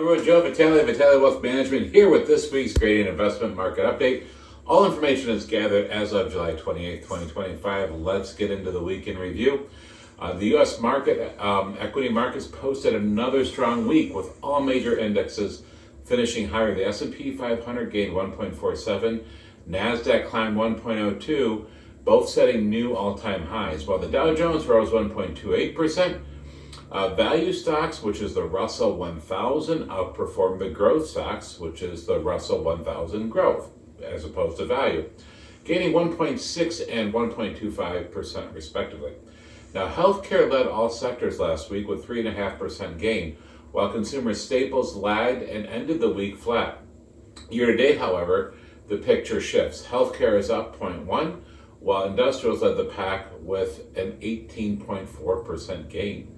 everyone, Joe Vitale, Vitale Wealth Management, here with this week's Gradient Investment Market Update. All information is gathered as of July 28th, 2025. Let's get into the week in review. The U.S. market, equity markets posted another strong week with all major indexes finishing higher. The S&P 500 gained 1.47, NASDAQ climbed 1.02, both setting new all-time highs, while the Dow Jones rose 1.28%. Value stocks, which is the Russell 1000, outperformed the growth stocks, which is the Russell 1000 growth, as opposed to value, gaining 1.6 and 1.25% respectively. Now, healthcare led all sectors last week with 3.5% gain, while consumer staples lagged and ended the week flat. Year to date, however, the picture shifts. Healthcare is up 0.1, while industrials led the pack with an 18.4% gain.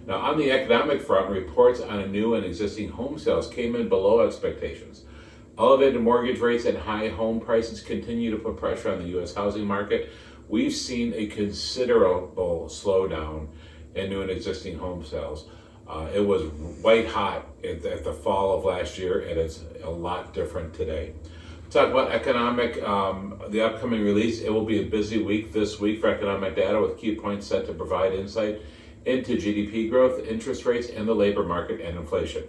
Now, on the economic front, reports on new and existing home sales came in below expectations. Elevated mortgage rates and high home prices continue to put pressure on the U.S. housing market. We've seen a considerable slowdown in new and existing home sales. It was white hot at the fall of last year, and it's a lot different today. Talk about economic, the upcoming release. It will be a busy week this week for economic data, with key points set to provide insight into GDP growth, interest rates, and the labor market and inflation.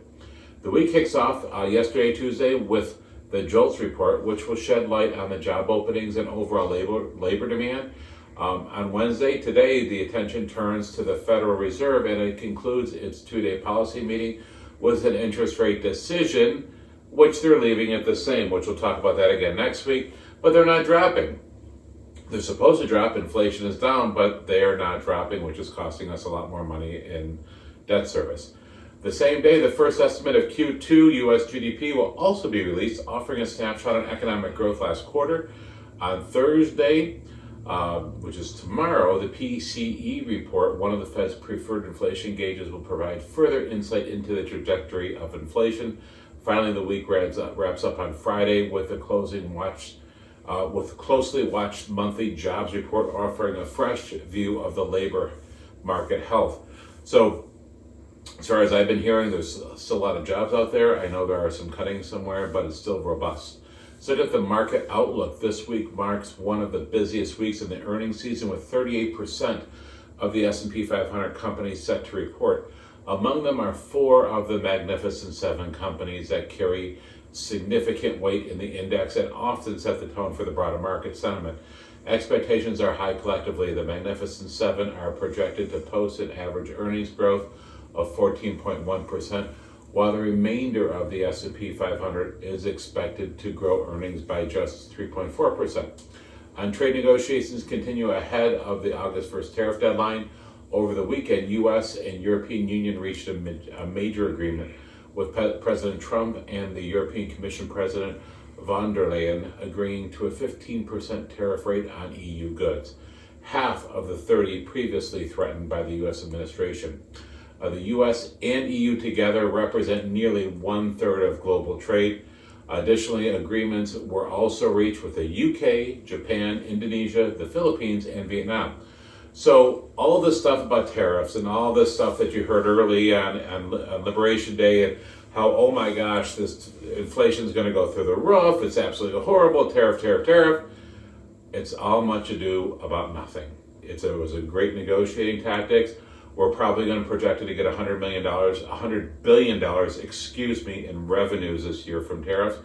The week kicks off yesterday, Tuesday, with the JOLTS report, which will shed light on the job openings and overall labor demand. On Wednesday, today, the attention turns to the Federal Reserve, and it concludes its two-day policy meeting with an interest rate decision, which they're leaving it the same, which we'll talk about that again next week, but they're not dropping. They're supposed to drop, inflation is down, but they are not dropping, which is costing us a lot more money in debt service. The same day, the first estimate of Q2 U.S. GDP will also be released, offering a snapshot on economic growth last quarter. On Thursday, which is tomorrow, the PCE report, one of the Fed's preferred inflation gauges, will provide further insight into the trajectory of inflation. Finally, the week wraps up on Friday with the closely watched monthly jobs report, offering a fresh view of the labor market health. So, as far as I've been hearing, there's still a lot of jobs out there. I know there are some cutting somewhere, but it's still robust. So at the market outlook, this week marks one of the busiest weeks in the earnings season, with 38% of the S&P 500 companies set to report. Among them are 4 of the Magnificent 7 companies that carry significant weight in the index and often set the tone for the broader market sentiment. Expectations are high collectively. The Magnificent 7 are projected to post an average earnings growth of 14.1%, while the remainder of the S&P 500 is expected to grow earnings by just 3.4%. On trade negotiations continue ahead of the August 1st tariff deadline. Over the weekend, U.S. and European Union reached a major agreement, with President Trump and the European Commission President von der Leyen agreeing to a 15% tariff rate on EU goods, half of the 30 previously threatened by the U.S. administration. The U.S. and EU together represent nearly 1/3 of global trade. Additionally, agreements were also reached with the UK, Japan, Indonesia, the Philippines, and Vietnam. So all of this stuff about tariffs and all this stuff that you heard early on Liberation Day, and how, oh my gosh, this inflation is going to go through the roof, it's absolutely horrible, tariff. It's all much ado about nothing. It was a great negotiating tactics. We're probably going to project it to get $100 billion, in revenues this year from tariffs.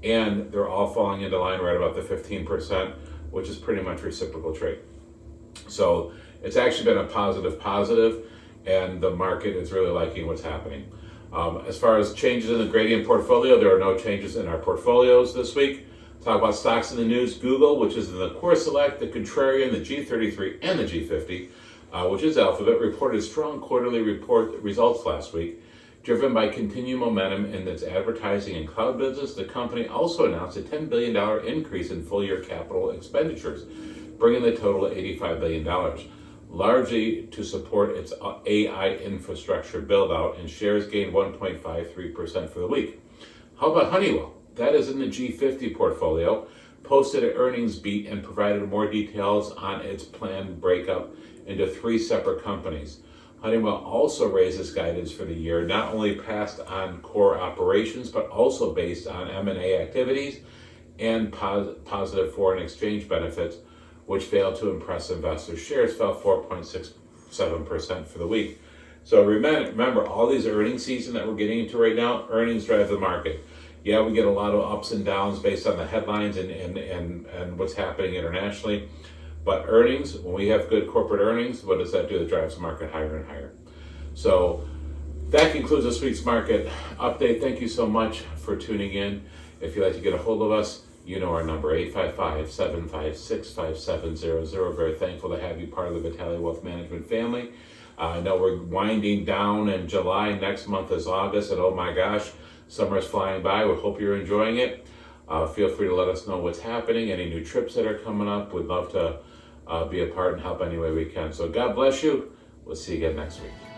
And they're all falling into line right about the 15%, which is pretty much reciprocal trade. So it's actually been a positive, and the market is really liking what's happening. As far as changes in the Gradient portfolio, there are no changes in our portfolios this week. Talk about stocks in the news. Google, which is in the Core Select, the Contrarian, the G33, and the G50, which is Alphabet, reported strong quarterly results last week, driven by continued momentum in its advertising and cloud business. The company also announced a $10 billion increase in full-year capital expenditures, bringing the total to $85 billion, largely to support its AI infrastructure build-out, and shares gained 1.53% for the week. How about Honeywell? That is in the G50 portfolio, posted an earnings beat and provided more details on its planned breakup into 3 separate companies. Honeywell also raises guidance for the year, not only passed on core operations, but also based on M&A activities and positive foreign exchange benefits, which failed to impress investors. Shares fell 4.67% for the week. So remember, all these earnings season that we're getting into right now, earnings drive the market. Yeah, we get a lot of ups and downs based on the headlines and what's happening internationally. But earnings, when we have good corporate earnings, what does that do? It drives the market higher and higher. So that concludes this week's market update. Thank you so much for tuning in. If you'd like to get a hold of us, you know our number, 855-756-5700. Very thankful to have you part of the Vitale Wealth Management family. I know we're winding down in July. Next month is August, and oh my gosh, summer's flying by. We hope you're enjoying it. Feel free to let us know what's happening, any new trips that are coming up. We'd love to be a part and help any way we can. So God bless you. We'll see you again next week.